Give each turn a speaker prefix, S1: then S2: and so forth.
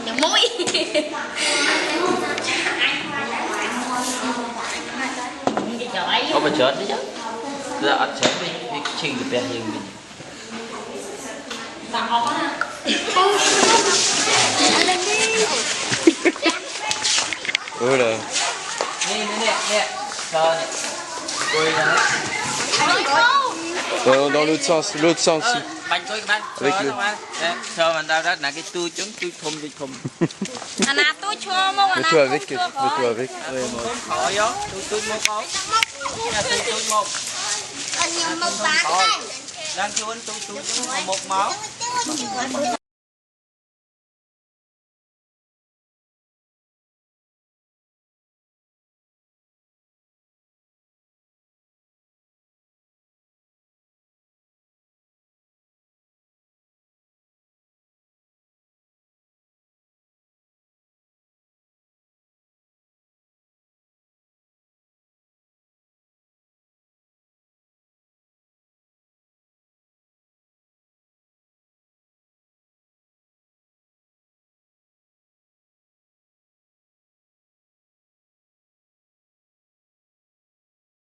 S1: Đừng mũi.
S2: Có phải chết đấy chứ? Giờ ăn chết đi, chinh được bè hình mình.
S3: Ôi là.
S2: Nè, cho nè. Quay ra hết.
S3: Dans l'autre sens.
S2: Bánh quay các bạn. Cho mình đau đất là cái tôi chúng tôi thùng.
S1: Nà tôi chua mông
S3: Mets toi avec.
S2: Khỏi vô, tôi một không. Tôi một. Đang kêu anh tôi một máu.